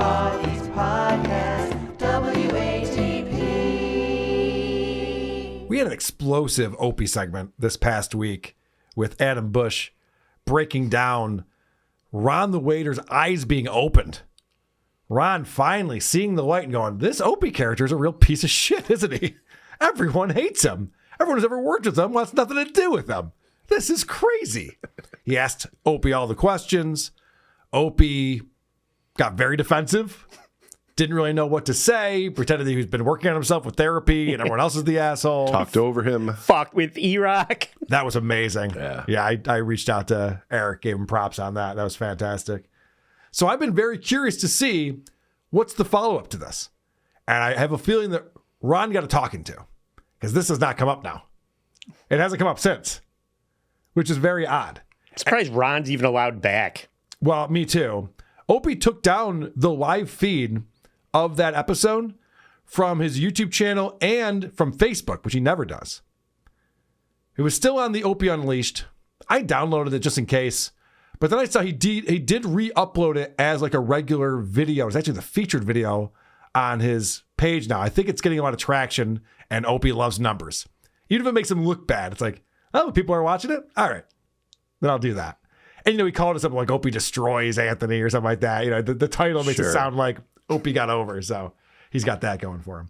East Podcast, WATP. We had an explosive Opie segment this past week with Adam Bush breaking down Ron the waiter's eyes being opened. Ron finally seeing the light and going, this Opie character is a real piece of shit, isn't he? Everyone hates him. Everyone who's ever worked with him wants nothing to do with him. This is crazy. He asked Opie all the questions. Opie got very defensive. Didn't really know what to say. Pretended that he's been working on himself with therapy and everyone else is the asshole. Talked over him. Fuck with E-Rock. That was amazing. Yeah. I reached out to Eric, gave him props on that. That was fantastic. So I've been very curious to see what's the follow-up to this. And I have a feeling that Ron got a talking to, because this has not come up now. It hasn't come up since, which is very odd. I'm surprised Ron's even allowed back. Well, me too. Opie took down the live feed of that episode from his YouTube channel and from Facebook, which he never does. It was still on the Opie Unleashed. I downloaded it just in case. But then I saw he did re-upload it as like a regular video. It's actually the featured video on his page now. I think it's getting a lot of traction, and Opie loves numbers. Even if it makes him look bad, it's like, oh, people are watching it? All right. Then I'll do that. And, he called it something like Opie destroys Anthony or something like that. The title makes it sound like Opie got over, so he's got that going for him.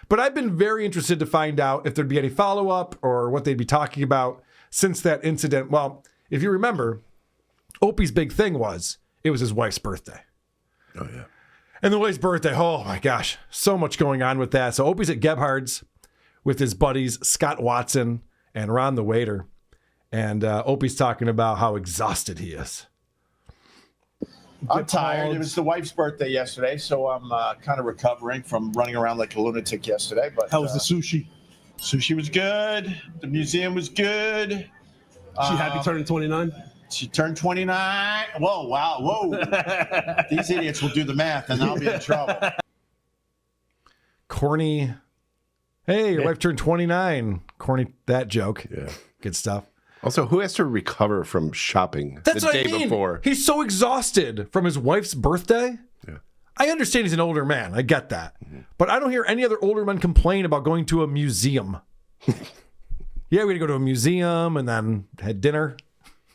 But I've been very interested to find out if there'd be any follow-up or what they'd be talking about since that incident. Well, if you remember, Opie's big thing was it was his wife's birthday. Oh, yeah. And the wife's birthday, oh my gosh, so much going on with that. So Opie's at Gebhard's with his buddies Scott Watson and Ron the waiter. And Opie's talking about how exhausted he is. I'm tired. It was the wife's birthday yesterday, so I'm kind of recovering from running around like a lunatic yesterday. But how was the sushi? Sushi was good. The museum was good. She happy turning 29? She turned 29. Whoa, wow, whoa. These idiots will do the math, and I'll be in trouble. Corny. Hey, your wife turned 29. Corny, that joke. Yeah. Good stuff. Also, who has to recover from shopping That's the what day I mean. before? He's so exhausted from his wife's birthday. Yeah. I understand he's an older man. I get that. Mm-hmm. But I don't hear any other older men complain about going to a museum. Yeah, we had to go to a museum and then had dinner.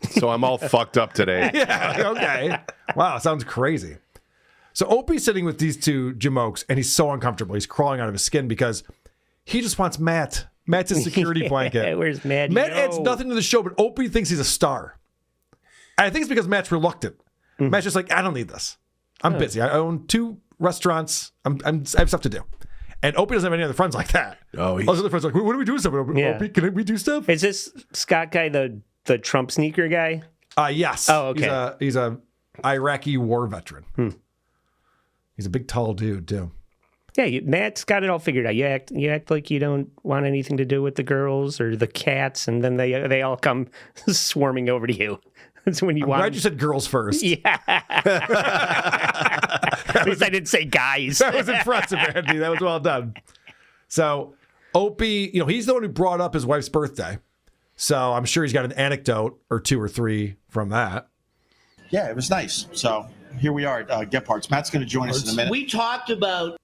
So I'm all fucked up today. Yeah, okay. Wow, sounds crazy. So Opie's sitting with these two jamokes, and he's so uncomfortable. He's crawling out of his skin because he just wants Matt. Matt's his security blanket. Where's Matt? Matt adds nothing to the show, but Opie thinks he's a star. And I think it's because Matt's reluctant. Mm-hmm. Matt's just like, I don't need this. I'm busy. I own 2 restaurants. I have stuff to do. And Opie doesn't have any other friends like that. Oh, all his other friends are like, what are we doing stuff? Yeah. Opie, can we do stuff? Is this Scott guy the Trump sneaker guy? Yes. Oh, okay. He's a Iraqi war veteran. He's a big, tall dude, too. Yeah, Matt's got it all figured out. You act like you don't want anything to do with the girls or the cats, and then they all come swarming over to you. That's when you want. I'm glad you said girls first. Yeah. At least I didn't say guys. That was impressive, Andy. That was well done. So Opie, he's the one who brought up his wife's birthday. So I'm sure he's got an anecdote or 2 or 3 from that. Yeah, it was nice. So here we are at Gebhard's. Matt's going to join us in a minute. We talked about...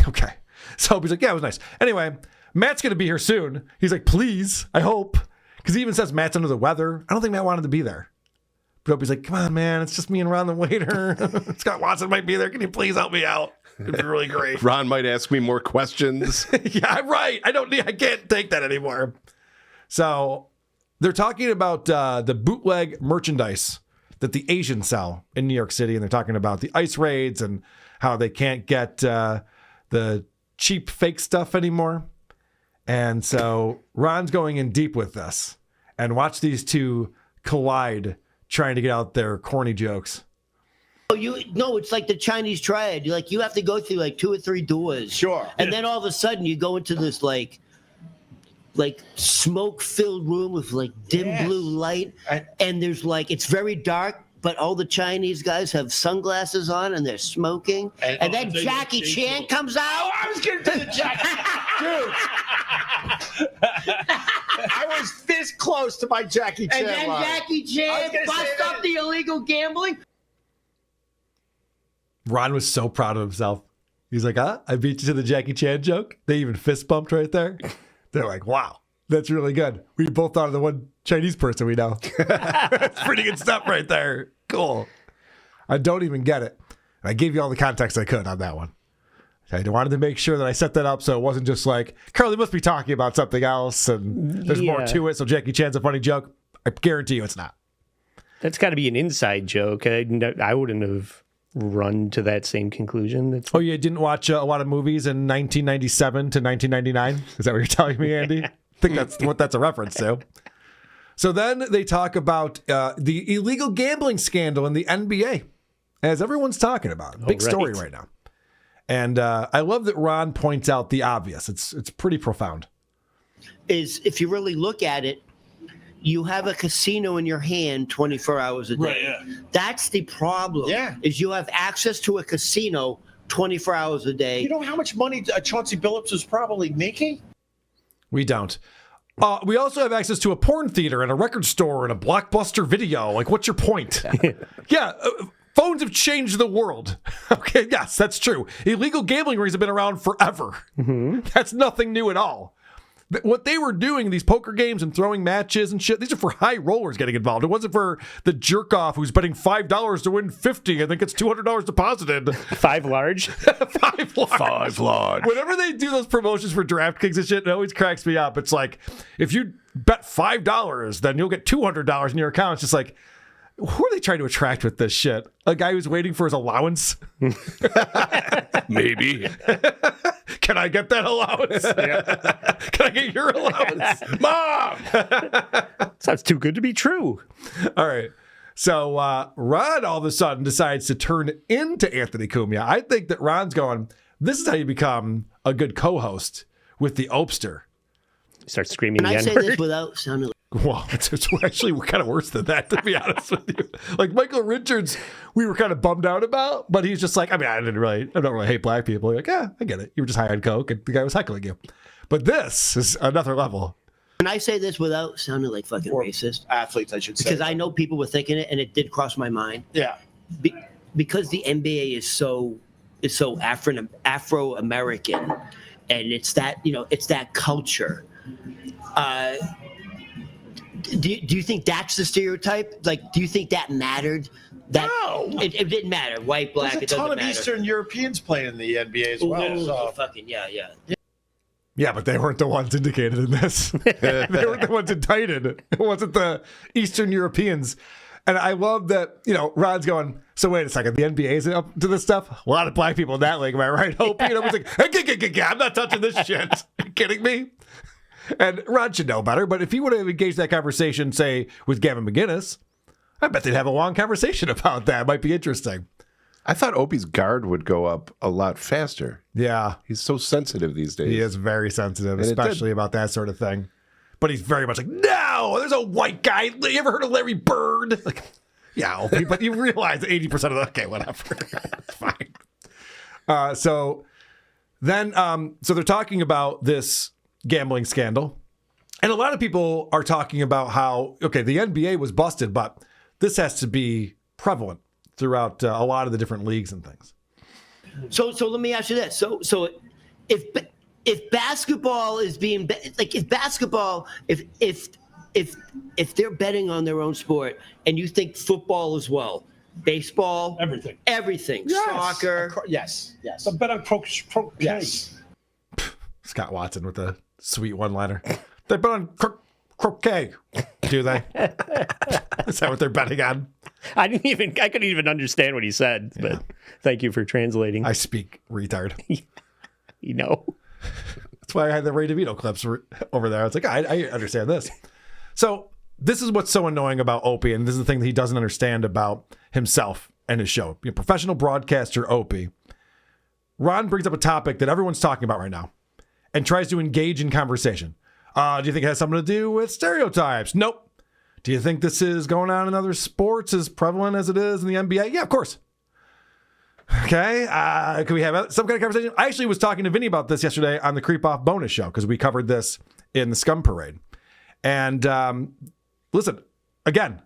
Okay. So Opie's like, yeah, it was nice. Anyway, Matt's going to be here soon. He's like, please, I hope. Because he even says Matt's under the weather. I don't think Matt wanted to be there. But Opie's like, come on, man. It's just me and Ron the waiter. Scott Watson might be there. Can you please help me out? It'd be really great. Ron might ask me more questions. Yeah, right. I can't take that anymore. So they're talking about the bootleg merchandise that the Asians sell in New York City. And they're talking about the ICE raids and how they can't get the cheap fake stuff anymore. And so Ron's going in deep with this. And watch these two collide trying to get out their corny jokes. No, it's like the Chinese triad. You have to go through like 2 or 3 doors. Sure. And then all of a sudden you go into this like smoke-filled room with like dim blue light. And there's it's very dark, but all the Chinese guys have sunglasses on and they're smoking. And then Jackie Chan comes out. Oh, I was going to do the Jackie. Dude. I was this close to my Jackie Chan And then line. Jackie Chan busts up the illegal gambling. Ron was so proud of himself. He's like, I beat you to the Jackie Chan joke. They even fist bumped right there. They're like, wow, that's really good. We both thought of the one Chinese person we know. That's pretty good stuff right there. Cool. I don't even get it. I gave you all the context I could on that one. I wanted to make sure that I set that up so it wasn't just like, Carly must be talking about something else and there's more to it, so Jackie Chan's a funny joke. I guarantee you it's not. That's got to be an inside joke. I wouldn't have run to that same conclusion. Oh, you didn't watch a lot of movies in 1997 to 1999? Is that what you're telling me, Andy? I think that's what that's a reference to. So then they talk about the illegal gambling scandal in the NBA, as everyone's talking about. Big story right now. And I love that Ron points out the obvious. It's pretty profound. If you really look at it, you have a casino in your hand 24 hours a day. Right, yeah. That's the problem. Yeah. Is you have access to a casino 24 hours a day. You know how much money Chauncey Billups was probably making? We don't. We also have access to a porn theater and a record store and a Blockbuster video. Like, what's your point? Yeah, phones have changed the world. Okay, yes, that's true. Illegal gambling rings have been around forever. Mm-hmm. That's nothing new at all. What they were doing, these poker games and throwing matches and shit, these are for high rollers getting involved. It wasn't for the jerk off who's betting $5 to win $50 and then gets $200 deposited. 5 large? 5 large. 5 large. Whenever they do those promotions for DraftKings and shit, it always cracks me up. It's like, if you bet $5, then you'll get $200 in your account. It's just like, who are they trying to attract with this shit? A guy who's waiting for his allowance? Maybe. Can I get that allowance? Yeah. Can I get your allowance? Mom! Sounds too good to be true. All right. So Ron all of a sudden decides to turn into Anthony Cumia. I think that Ron's going, this is how you become a good co-host with the Opster. Start screaming Can the I say N-word. this without sounding like... Well, it's actually kind of worse than that, to be honest with you. Like Michael Richards, we were kind of bummed out about, but he's just like, I mean, I don't really hate black people. Like, yeah, I get it. You were just high on coke, and the guy was heckling you. But this is another level. Can I say this without sounding like fucking racist? Athletes, I should say. Because I know people were thinking it, and it did cross my mind. Yeah. Because the NBA is so Afro-American, and it's that culture. Do you think that's the stereotype? Like, do you think that mattered? No. It didn't matter. White, black, There's it a doesn't ton of matter. Eastern Europeans playing in the NBA as well. Ooh, So. fucking yeah. Yeah, but they weren't the ones indicated in this. They weren't the ones indicted. It wasn't the Eastern Europeans. And I love that, Rod's going, so wait a second, the NBA is up to this stuff? A lot of black people in that league, am I right, Opie? And everyone's like, hey, I'm not touching this shit. Are you kidding me? And Rod should know better, but if he would have engaged that conversation, say, with Gavin McGinnis, I bet they'd have a long conversation about that. It might be interesting. I thought Opie's guard would go up a lot faster. Yeah. He's so sensitive these days. He is very sensitive, And especially about that sort of thing. But he's very much like, no, there's a white guy. You ever heard of Larry Bird? Like, yeah, Opie, but you realize 80% of the, okay, whatever. It's fine. So they're talking about this gambling scandal. And a lot of people are talking about how, okay, the NBA was busted, but this has to be prevalent throughout a lot of the different leagues and things. So let me ask you this. So if basketball is being if they're betting on their own sport, and you think football as well, baseball, everything, Yes. soccer, Yes. So bet on croquet. Yes. Scott Watson with a sweet one-liner. They bet on croquet. Do they? Is that what they're betting on? I couldn't even understand what he said, but thank you for translating. I speak retard. That's why I had the Ray DeVito clips over there. I was like, I understand this. So this is what's so annoying about Opie, and this is the thing that he doesn't understand about himself and his show. Professional broadcaster Opie. Ron brings up a topic that everyone's talking about right now and tries to engage in conversation. Do you think it has something to do with stereotypes? Nope. Do you think this is going on in other sports as prevalent as it is in the NBA? Yeah, of course. Okay. Can we have some kind of conversation? I actually was talking to Vinny about this yesterday on the Creep Off bonus show because we covered this in the Scum Parade. And listen, again,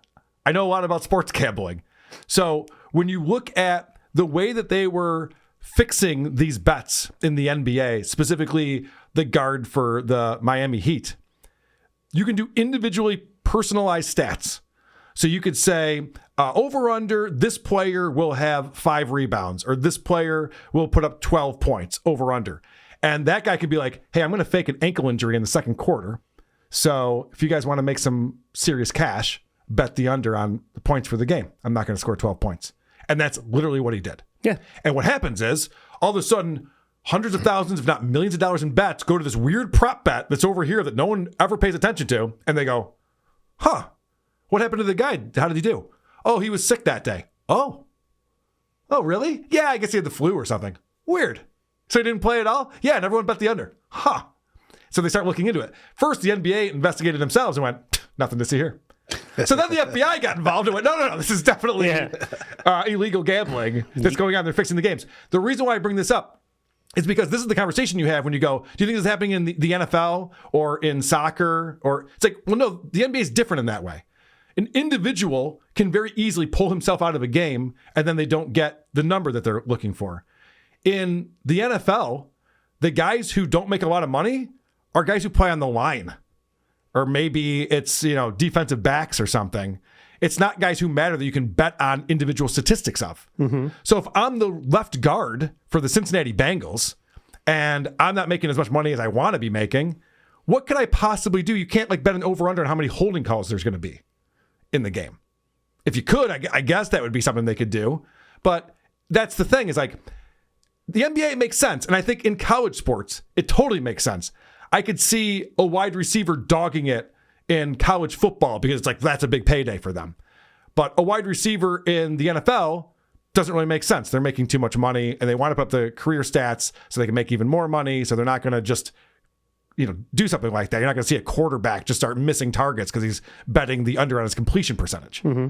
I know a lot about sports gambling. So when you look at the way that they were fixing these bets in the NBA, specifically the guard for the Miami Heat, you can do individually personalized stats. So you could say, over under, this player will have 5 rebounds, or this player will put up 12 points, over under. And that guy could be like, hey, I'm going to fake an ankle injury in the second quarter. So if you guys want to make some serious cash, bet the under on the points for the game. I'm not going to score 12 points. And that's literally what he did. Yeah. And what happens is, all of a sudden, hundreds of thousands, if not millions of dollars in bets go to this weird prop bet that's over here that no one ever pays attention to. And they go, huh, what happened to the guy? How did he do? Oh, he was sick that day. Oh, really? Yeah, I guess he had the flu or something. Weird. So he didn't play at all? Yeah, and everyone bet the under. Huh. So they start looking into it. First, the NBA investigated themselves and went, nothing to see here. So then the FBI got involved and went, no, this is definitely illegal gambling that's going on. They're fixing the games. The reason why I bring this up is because this is the conversation you have when you go, do you think this is happening in the NFL or in soccer? Or it's like, well, no, the NBA is different in that way. An individual can very easily pull himself out of a game and then they don't get the number that they're looking for. In the NFL, the guys who don't make a lot of money are guys who play on the line. Or maybe it's, defensive backs or something. It's not guys who matter that you can bet on individual statistics of. Mm-hmm. So if I'm the left guard for the Cincinnati Bengals and I'm not making as much money as I want to be making, what could I possibly do? You can't bet an over-under on how many holding calls there's going to be in the game. If you could, I guess that would be something they could do. But that's the thing is the NBA makes sense. And I think in college sports, it totally makes sense. I could see a wide receiver dogging it in college football because it's that's a big payday for them. But a wide receiver in the NFL doesn't really make sense. They're making too much money and they want to put up the career stats so they can make even more money. So they're not going to just, do something like that. You're not going to see a quarterback just start missing targets because he's betting the under on his completion percentage. Mm-hmm.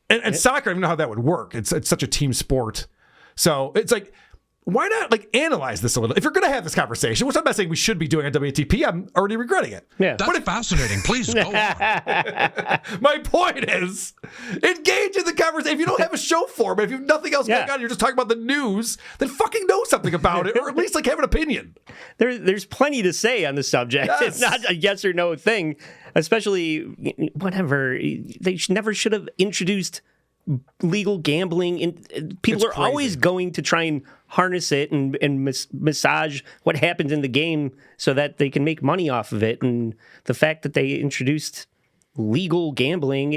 And soccer, I don't even know how that would work. It's such a team sport. So it's why not analyze this a little? If you're going to have this conversation, which I'm not saying we should be doing on WATP, I'm already regretting it. Yeah. That's fascinating. Please go on. My point is, engage in the conversation. If you don't have a show form, if you have nothing else going on, you're just talking about the news, then fucking know something about it, or at least have an opinion. There's plenty to say on the subject. Yes. It's not a yes or no thing, especially whatever. They never should have introduced legal gambling. People are always going to try and harness it and massage what happens in the game so that they can make money off of it. And the fact that they introduced legal gambling,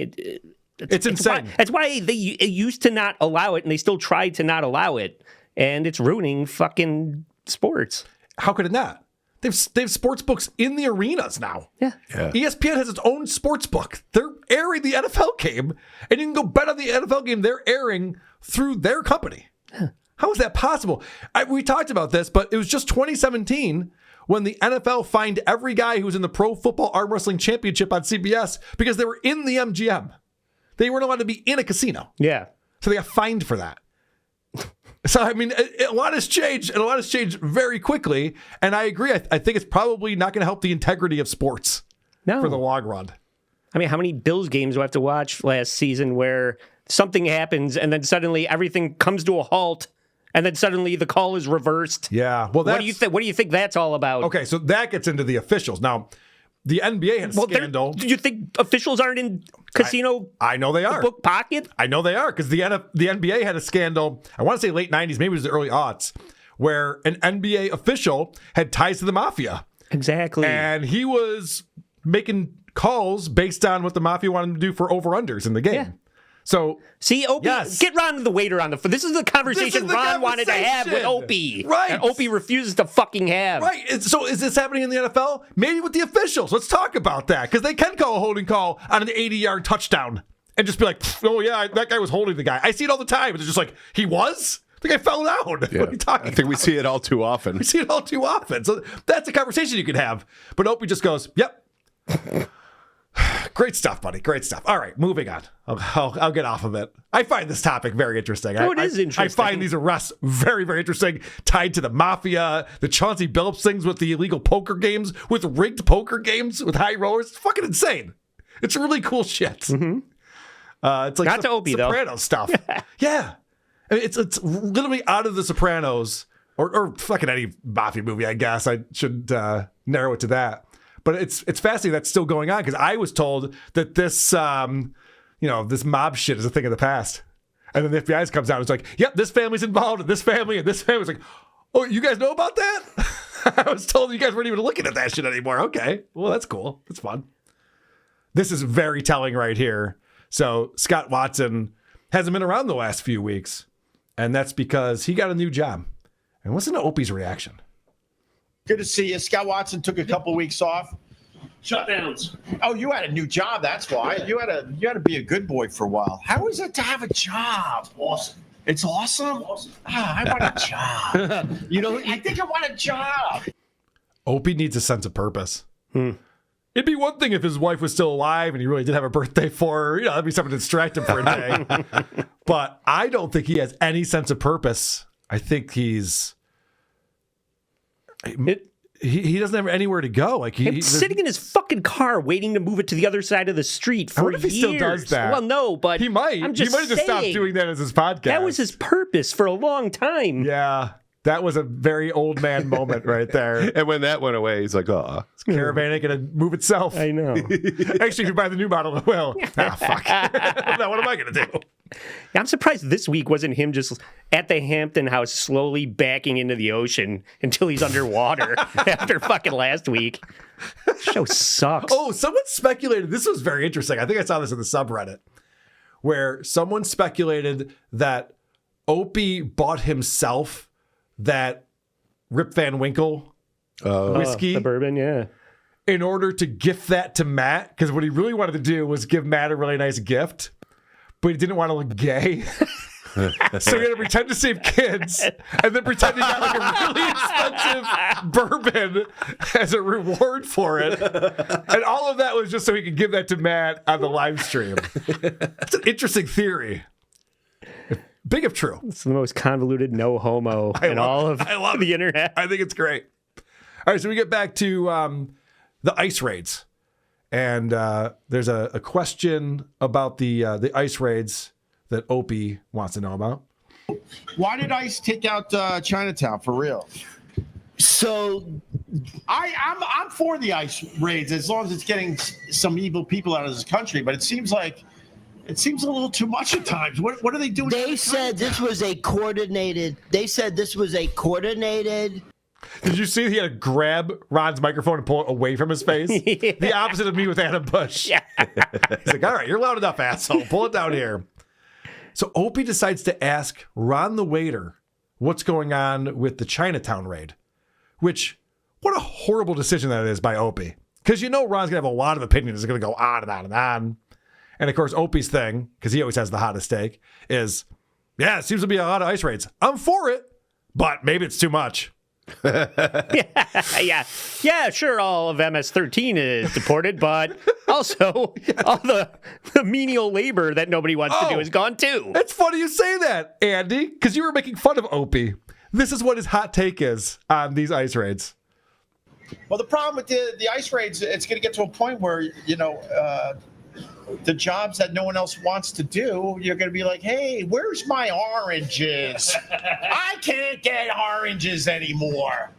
it's insane. That's why they used to not allow it, and they still try to not allow it, and it's ruining fucking sports. How could it not? They have sports books in the arenas now. Yeah. ESPN has its own sports book. They're airing the NFL game, and you can go bet on the NFL game they're airing through their company. Yeah. How is that possible? We talked about this, but it was just 2017 when the NFL fined every guy who was in the Pro Football Arm Wrestling Championship on CBS because they were in the MGM. They weren't allowed to be in a casino. Yeah. So they got fined for that. So, a lot has changed, and a lot has changed very quickly. And I agree. I think it's probably not going to help the integrity of sports for the long run. How many Bills games do I have to watch last season where something happens and then suddenly everything comes to a halt and then suddenly the call is reversed? Yeah. Well, what do you think that's all about? Okay, so that gets into the officials. Now, the NBA had a scandal. Do you think officials aren't in casino? I know they are. Book pocket? I know they are because the NBA had a scandal. I want to say late 90s, maybe it was the early aughts, where an NBA official had ties to the mafia. Exactly. And he was making calls based on what the mafia wanted him to do for over-unders in the game. Yeah. So, see, Opie, get Ron the waiter on the phone. This is the conversation Ron wanted to have with Opie. Right. And Opie refuses to fucking have. Right. So is this happening in the NFL? Maybe with the officials. Let's talk about that. Because they can call a holding call on an 80-yard touchdown and just be like, oh, yeah, that guy was holding the guy. I see it all the time. It's just like, he was? The guy fell down. Yeah. What are you talking I think we see it all too often. We see it all too often. So that's a conversation you could have. But Opie just goes, yep. Great stuff, buddy. Great stuff. All right, moving on. I'll get off of it. I find this topic very interesting. It is interesting. I find these arrests very, very interesting, tied to the mafia, the Chauncey Billups things with the illegal poker games, with rigged poker games, with high rollers. It's fucking insane. It's really cool shit. Mm-hmm. It's like Not to Opie, though. Sopranos stuff. Yeah. I mean, it's literally out of The Sopranos or fucking any mafia movie, I guess. I should narrow it to that. But it's fascinating that's still going on because I was told that this this mob shit is a thing of the past. And then the FBI comes out and it's like, yep, this family's involved and this family and this family's like, oh, you guys know about that? I was told you guys weren't even looking at that shit anymore. Okay, well, that's cool. That's fun. This is very telling right here. So Scott Watson hasn't been around the last few weeks, and that's because he got a new job. And listen to Opie's reaction. Good to see you. Scott Watson took a couple weeks off. Shutdowns. Oh, you had a new job. That's why. You had to be a good boy for a while. How is it to have a job? Awesome. It's awesome. I want a job. I think I want a job. Opie needs a sense of purpose. It'd be one thing if his wife was still alive and he really did have a birthday for her. That'd be something to distract him for a day. But I don't think he has any sense of purpose. I think he doesn't have anywhere to go. Like he's sitting in his fucking car waiting to move it to the other side of the street for years. If he still does that. Well, no, but he might. He might have just stopped doing that as his podcast. That was his purpose for a long time. Yeah. That was a very old man moment right there. And when that went away, he's like, oh. This caravan ain't going to move itself. I know. Actually, if you buy the new model, it will. Fuck. Now what am I going to do? I'm surprised this week wasn't him just at the Hampton house slowly backing into the ocean until he's underwater after fucking last week. This show sucks. Oh, someone speculated. This was very interesting. I think I saw this in the subreddit where someone speculated that Opie bought himself that Rip Van Winkle whiskey. The bourbon, yeah. In order to gift that to Matt, because what he really wanted to do was give Matt a really nice gift, but he didn't want to look gay. So he had to pretend to save kids and then pretend he got like a really expensive bourbon as a reward for it. And all of that was just so he could give that to Matt on the live stream. It's an interesting theory. Big if true. It's the most convoluted no homo in all of the internet. I think it's great. All right, so we get back to the ice raids. And there's a question about the ice raids that Opie wants to know about. Why did ICE take out Chinatown for real? So I'm for the ICE raids as long as it's getting some evil people out of this country, but it seems a little too much at times. What are they doing? They said this was a coordinated. Did you see he had to grab Ron's microphone and pull it away from his face? Yeah. The opposite of me with Adam Bush. Yeah. He's like, all right, you're loud enough, asshole. Pull it down here. So Opie decides to ask Ron the waiter what's going on with the Chinatown raid, which, what a horrible decision that is by Opie. Because you know Ron's going to have a lot of opinions. It's going to go on and on and on. And, of course, Opie's thing, because he always has the hottest take, is, yeah, it seems to be a lot of ice raids. I'm for it, but maybe it's too much. Yeah, sure, all of MS-13 is deported, but also all the menial labor that nobody wants to do is gone, too. It's funny you say that, Andy, because you were making fun of Opie. This is what his hot take is on these ice raids. Well, the problem with the ice raids, it's going to get to a point where, the jobs that no one else wants to do, you're going to be like, hey, where's my oranges? I can't get oranges anymore.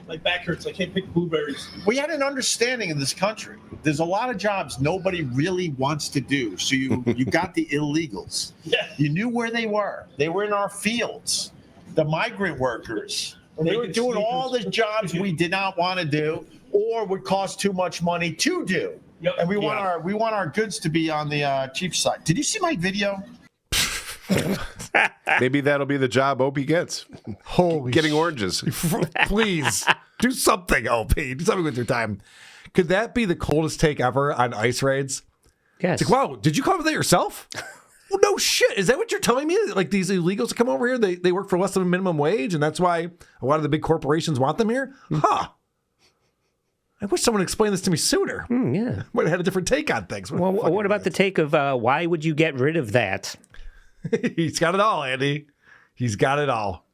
My back hurts. I can't pick blueberries. We had an understanding in this country. There's a lot of jobs nobody really wants to do. So you got the illegals. Yeah. You knew where they were. They were in our fields. The migrant workers. They were doing all the jobs we did not want to do or would cost too much money to do. Yep. And we want our goods to be on the cheap side. Did you see my video? Maybe that'll be the job Opie gets. Getting oranges. Please do something, Opie. Do something with your time. Could that be the coldest take ever on ice raids? Yes. It's like, wow, did you come over there yourself? Well, no shit. Is that what you're telling me? Like these illegals that come over here, they work for less than a minimum wage, and that's why a lot of the big corporations want them here? Huh. I wish someone explained this to me sooner. Yeah. Might have had a different take on things. Well, what about the take of why would you get rid of that? He's got it all, Andy. He's got it all.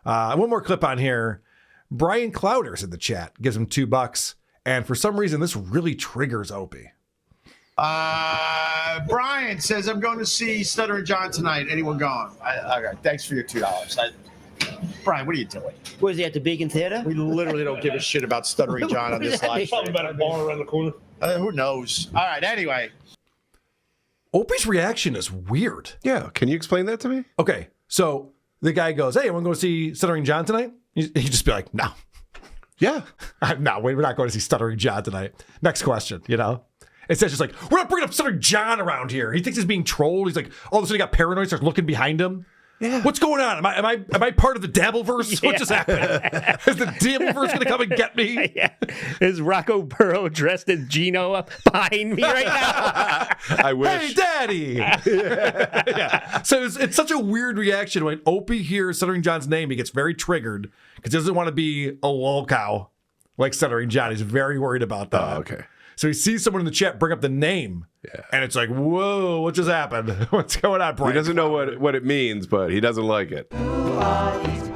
One more clip on here. Brian Clouders in the chat gives him $2, and for some reason, this really triggers Opie. Brian says, I'm going to see Stuttering John tonight. Anyone going? Okay, thanks for your $2. Brian, what are you doing? Was he at the Beacon Theater? We literally don't give a shit about Stuttering John on this live Probably stream. about a bar around the corner. Who knows? All right, anyway. Opie's reaction is weird. Yeah, can you explain that to me? Okay, so the guy goes, hey, I want to go see Stuttering John tonight? He'd just be like, no. Yeah. No, we're not going to see Stuttering John tonight. Next question, you know? Instead, just like, we're not bringing up Stuttering John around here. He thinks he's being trolled. He's like, all of a sudden he got paranoid, starts looking behind him. Yeah. What's going on? Am I part of the Dabbleverse? Yeah. What just happened? Is the Dabbleverse going to come and get me? Yeah. Is Rocco Burrow dressed as Gino up behind me right now? I wish. Hey, Daddy! Yeah. So it's such a weird reaction when Opie hears Stuttering John's name. He gets very triggered because he doesn't want to be a lol cow like Stuttering John. He's very worried about that. Oh, okay. So he sees someone in the chat bring up the name, and it's like, whoa, what just happened? What's going on, Brian? He doesn't know what it means, but he doesn't like it. Who are these